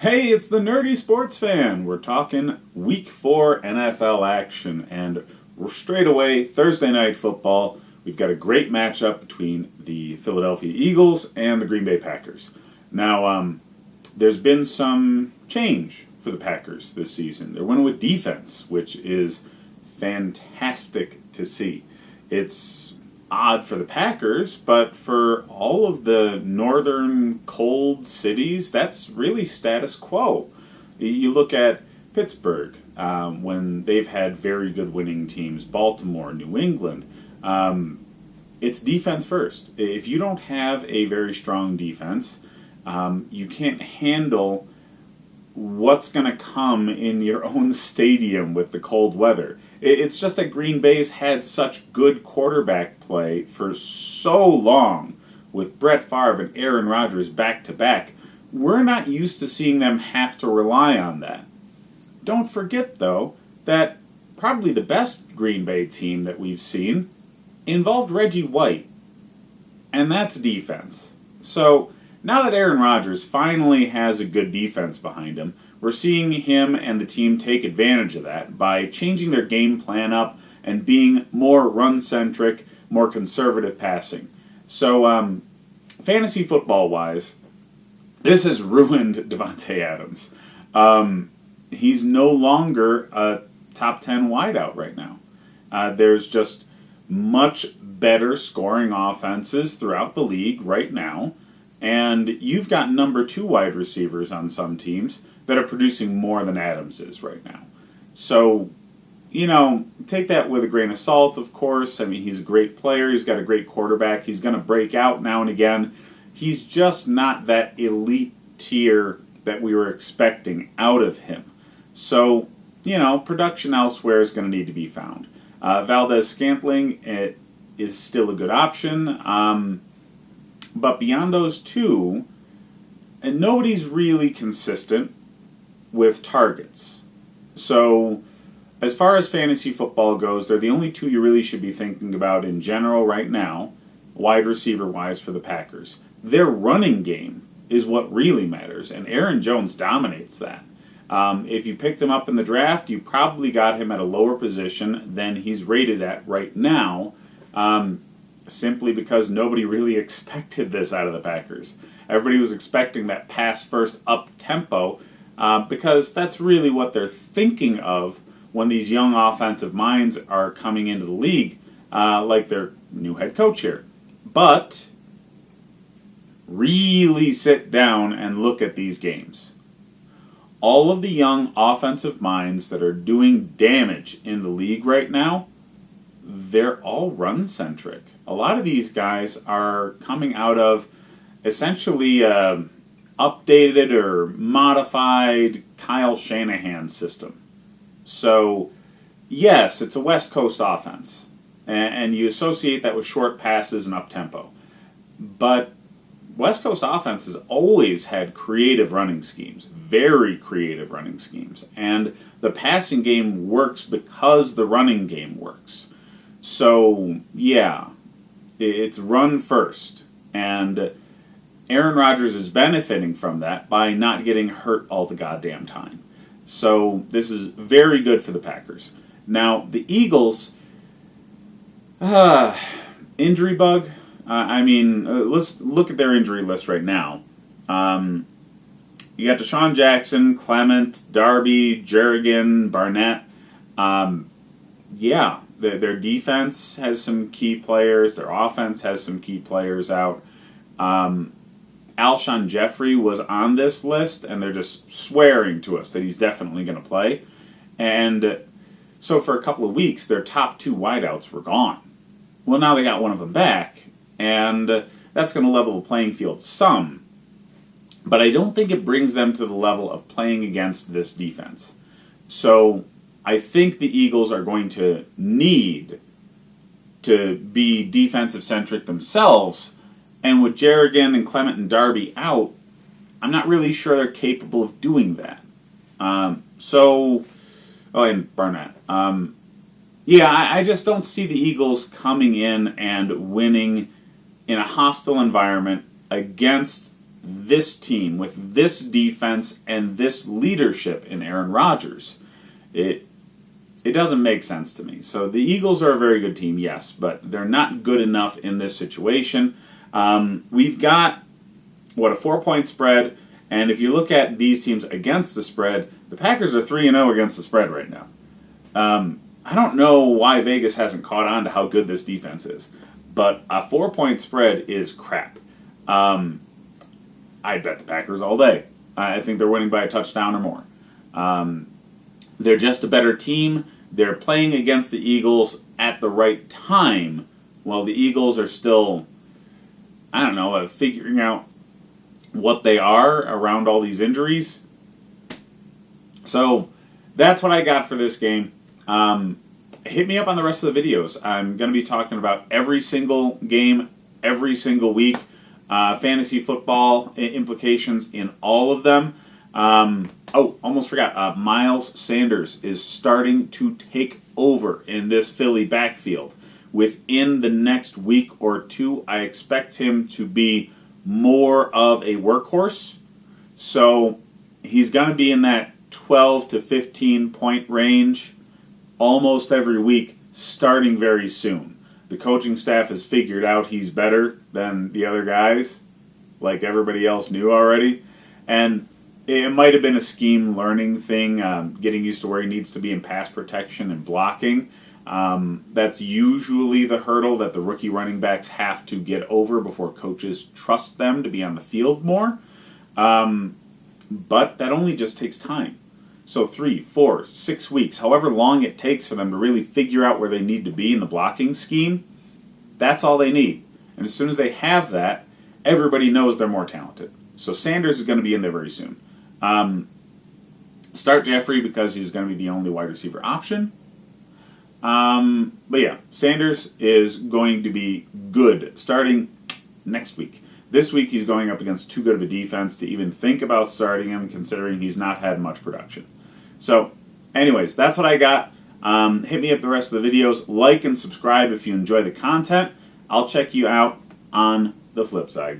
Hey, it's the Nerdy Sports Fan. We're talking Week 4 NFL action, and we're straight away Thursday Night Football. We've got a great matchup between the Philadelphia Eagles and the Green Bay Packers. Now, there's been some change for the Packers this season. They're winning with defense, which is fantastic to see. It's odd for the Packers, but for all of the northern cold cities, that's really status quo. You look at Pittsburgh, when they've had very good winning teams, Baltimore, New England, it's defense first. If you don't have a very strong defense, you can't handle what's going to come in your own stadium with the cold weather. It's just that Green Bay's had such good quarterback play for so long with Brett Favre and Aaron Rodgers back to back. We're not used to seeing them have to rely on that. Don't forget, though, that probably the best Green Bay team that we've seen involved Reggie White, and that's defense. So now that Aaron Rodgers finally has a good defense behind him, we're seeing him and the team take advantage of that by changing their game plan up and being more run-centric, more conservative passing. So, fantasy football-wise, this has ruined Davante Adams. He's no longer a top 10 wideout right now. There's just much better scoring offenses throughout the league right now, and you've got number 2 wide receivers on some teams that are producing more than Adams is right now. So, take that with a grain of salt, of course. I mean, he's a great player. He's got a great quarterback. He's going to break out now and again. He's just not that elite tier that we were expecting out of him. So, production elsewhere is going to need to be found. Valdez-Scantling is still a good option. But beyond those two, and nobody's really consistent with targets. So, as far as fantasy football goes, they're the only two you really should be thinking about in general right now, wide receiver-wise for the Packers. Their running game is what really matters, and Aaron Jones dominates that. If you picked him up in the draft, you probably got him at a lower position than he's rated at right now, simply because nobody really expected this out of the Packers. Everybody was expecting that pass-first up-tempo, because that's really what they're thinking of when these young offensive minds are coming into the league, like their new head coach here. But really sit down and look at these games. All of the young offensive minds that are doing damage in the league right now, they're all run-centric. A lot of these guys are coming out of essentially updated or modified Kyle Shanahan system. So, yes, it's a West Coast offense, and you associate that with short passes and up-tempo. But West Coast offense has always had creative running schemes, very creative running schemes, and the passing game works because the running game works. So, yeah, it's run first, and Aaron Rodgers is benefiting from that by not getting hurt all the goddamn time. So this is very good for the Packers. Now, the Eagles, injury bug. Let's look at their injury list right now. You got Deshaun Jackson, Clement, Darby, Jerrigan, Barnett. Their defense has some key players. Their offense has some key players out. Alshon Jeffrey was on this list, and they're just swearing to us that he's definitely going to play. And so for a couple of weeks, their top 2 wideouts were gone. Well, now they got one of them back, and that's going to level the playing field some. But I don't think it brings them to the level of playing against this defense. So I think the Eagles are going to need to be defensive-centric themselves. And with Jerrigan and Clement and Darby out, I'm not really sure they're capable of doing that. And Barnett. I just don't see the Eagles coming in and winning in a hostile environment against this team with this defense and this leadership in Aaron Rodgers. It doesn't make sense to me. So the Eagles are a very good team, yes, but they're not good enough in this situation. We've got, a 4-point spread, and if you look at these teams against the spread, the Packers are 3-0 against the spread right now. I don't know why Vegas hasn't caught on to how good this defense is, but a 4-point spread is crap. I'd bet the Packers all day. I think they're winning by a touchdown or more. They're just a better team. They're playing against the Eagles at the right time, while the Eagles are still, figuring out what they are around all these injuries. So that's what I got for this game. Hit me up on the rest of the videos. I'm going to be talking about every single game, every single week. Fantasy football implications in all of them. Almost forgot. Miles Sanders is starting to take over in this Philly backfield. Within the next week or two, I expect him to be more of a workhorse. So he's going to be in that 12 to 15 point range almost every week, starting very soon. The coaching staff has figured out he's better than the other guys, like everybody else knew already. And it might have been a scheme learning thing, getting used to where he needs to be in pass protection and blocking. That's usually the hurdle that the rookie running backs have to get over before coaches trust them to be on the field more. But that only just takes time. So 3, 4, 6 weeks, however long it takes for them to really figure out where they need to be in the blocking scheme, that's all they need. And as soon as they have that, everybody knows they're more talented. So Sanders is going to be in there very soon. Start Jeffrey because he's going to be the only wide receiver option. But yeah, Sanders is going to be good starting next week. This week he's going up against too good of a defense to even think about starting him, considering he's not had much production. So, anyways, that's what I got. Hit me up the rest of the videos. Like and subscribe if you enjoy the content. I'll check you out on the flip side, guys.